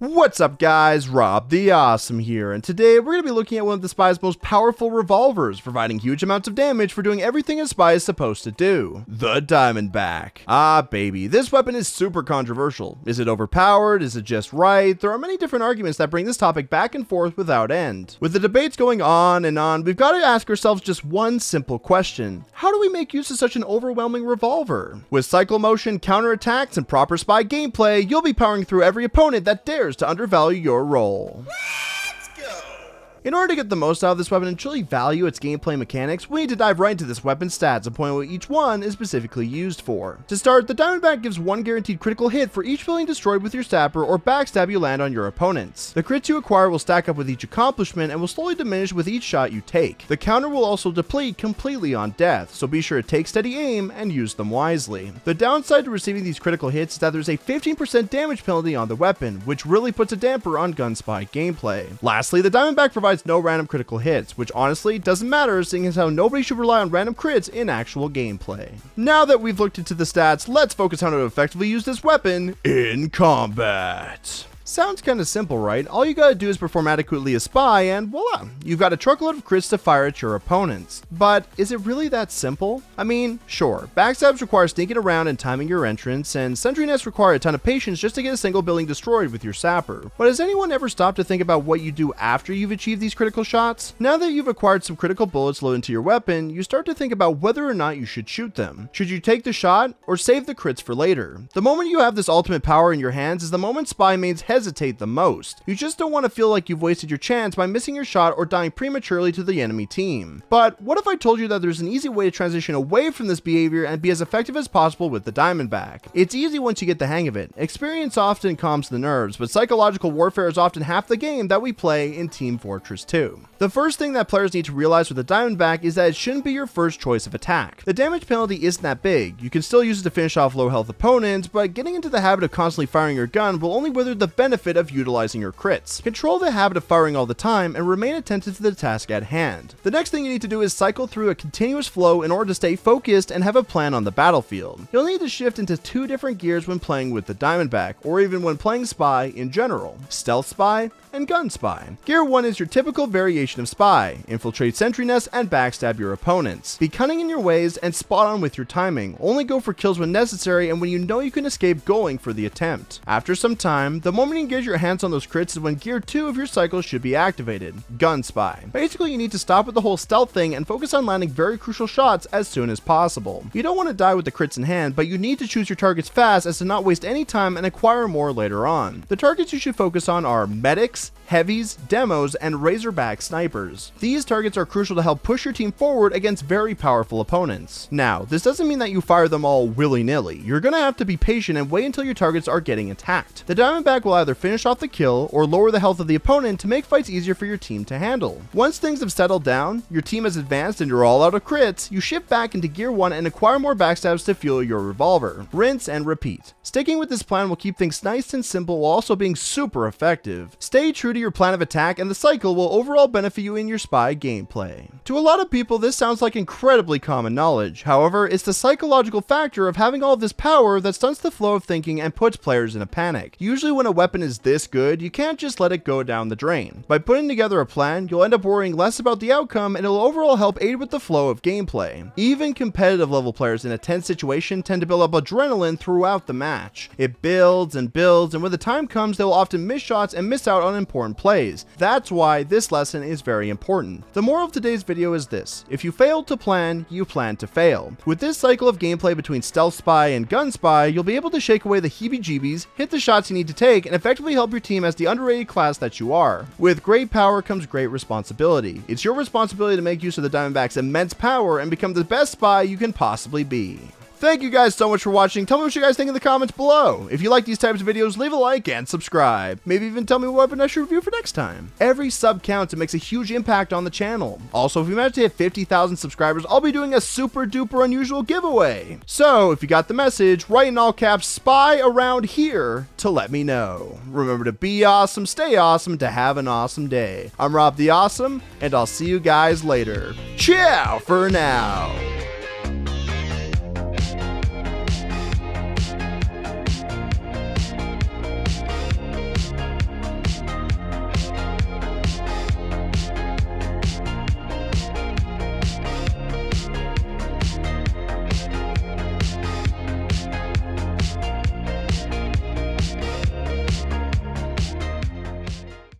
What's up guys, Rob the Awesome here, and today we're going to be looking at one of the spy's most powerful revolvers, providing huge amounts of damage for doing everything a spy is supposed to do. The Diamondback. Ah baby, this weapon is super controversial. Is it overpowered? Is it just right? There are many different arguments that bring this topic back and forth without end. With the debates going on and on, we've got to ask ourselves just one simple question. How do we make use of such an overwhelming revolver? With cycle motion, counterattacks, and proper spy gameplay, you'll be powering through every opponent that dares to undervalue your role. In order to get the most out of this weapon and truly value its gameplay mechanics, we need to dive right into this weapon's stats and point out what each one is specifically used for. To start, the Diamondback gives one guaranteed critical hit for each building destroyed with your sapper or backstab you land on your opponents. The crits you acquire will stack up with each accomplishment and will slowly diminish with each shot you take. The counter will also deplete completely on death, so be sure to take steady aim and use them wisely. The downside to receiving these critical hits is that there's a 15% damage penalty on the weapon, which really puts a damper on gunspy gameplay. Lastly, the Diamondback provides no random critical hits, which honestly doesn't matter seeing as how nobody should rely on random crits in actual gameplay. Now that we've looked into the stats, let's focus on how to effectively use this weapon in combat. Sounds kinda simple, right? All you gotta do is perform adequately as spy and voila, you've got a truckload of crits to fire at your opponents. But is it really that simple? I mean, sure, backstabs require sneaking around and timing your entrance, and sentry nests require a ton of patience just to get a single building destroyed with your sapper. But has anyone ever stopped to think about what you do after you've achieved these critical shots? Now that you've acquired some critical bullets loaded into your weapon, you start to think about whether or not you should shoot them. Should you take the shot or save the crits for later? The moment you have this ultimate power in your hands is the moment spy mains hesitate the most. You just don't want to feel like you've wasted your chance by missing your shot or dying prematurely to the enemy team. But what if I told you that there's an easy way to transition away from this behavior and be as effective as possible with the Diamondback? It's easy once you get the hang of it. Experience often calms the nerves, but psychological warfare is often half the game that we play in Team Fortress 2. The first thing that players need to realize with the Diamondback is that it shouldn't be your first choice of attack. The damage penalty isn't that big. You can still use it to finish off low health opponents, but getting into the habit of constantly firing your gun will only wither the benefit of utilizing your crits. Control the habit of firing all the time and remain attentive to the task at hand. The next thing you need to do is cycle through a continuous flow in order to stay focused and have a plan on the battlefield. You'll need to shift into two different gears when playing with the Diamondback, or even when playing spy in general: stealth spy and gun spy. Gear 1 is your typical variation of spy: infiltrate sentry nests and backstab your opponents. Be cunning in your ways and spot on with your timing. Only go for kills when necessary and when you know you can escape going for the attempt. After some time, the moment you get your hands on those crits is when gear 2 of your cycle should be activated: gun spy. Basically, you need to stop with the whole stealth thing and focus on landing very crucial shots as soon as possible. You don't want to die with the crits in hand, but you need to choose your targets fast as to not waste any time and acquire more later on. The targets you should focus on are medics, heavies, demos, and razorback snipers. These targets are crucial to help push your team forward against very powerful opponents. Now, this doesn't mean that you fire them all willy-nilly. You're gonna have to be patient and wait until your targets are getting attacked. The Diamondback will either finish off the kill or lower the health of the opponent to make fights easier for your team to handle. Once things have settled down, your team has advanced and you're all out of crits, you shift back into gear 1 and acquire more backstabs to fuel your revolver. Rinse and repeat. Sticking with this plan will keep things nice and simple while also being super effective. Stay true to your plan of attack and the cycle will overall benefit you in your spy gameplay. To a lot of people, this sounds like incredibly common knowledge. However, it's the psychological factor of having all of this power that stunts the flow of thinking and puts players in a panic. Usually when a weapon is this good, you can't just let it go down the drain. By putting together a plan, you'll end up worrying less about the outcome and it'll overall help aid with the flow of gameplay. Even competitive level players in a tense situation tend to build up adrenaline throughout the match. It builds and builds, and when the time comes, they'll often miss shots and miss out on important plays. That's why this lesson is very important. The moral of today's video is this: if you fail to plan, you plan to fail. With this cycle of gameplay between stealth spy and gun spy, you'll be able to shake away the heebie-jeebies, hit the shots you need to take, and effectively help your team as the underrated class that you are. With great power comes great responsibility. It's your responsibility to make use of the Diamondback's immense power and become the best spy you can possibly be. Thank you guys so much for watching. Tell me what you guys think in the comments below. If you like these types of videos, leave a like and subscribe. Maybe even tell me what weapon I should review for next time. Every sub counts and makes a huge impact on the channel. Also, if we manage to hit 50,000 subscribers, I'll be doing a super duper unusual giveaway. So if you got the message, write in all caps "spy around here" to let me know. Remember to be awesome, stay awesome, to have an awesome day. I'm Rob the Awesome, and I'll see you guys later. Ciao for now.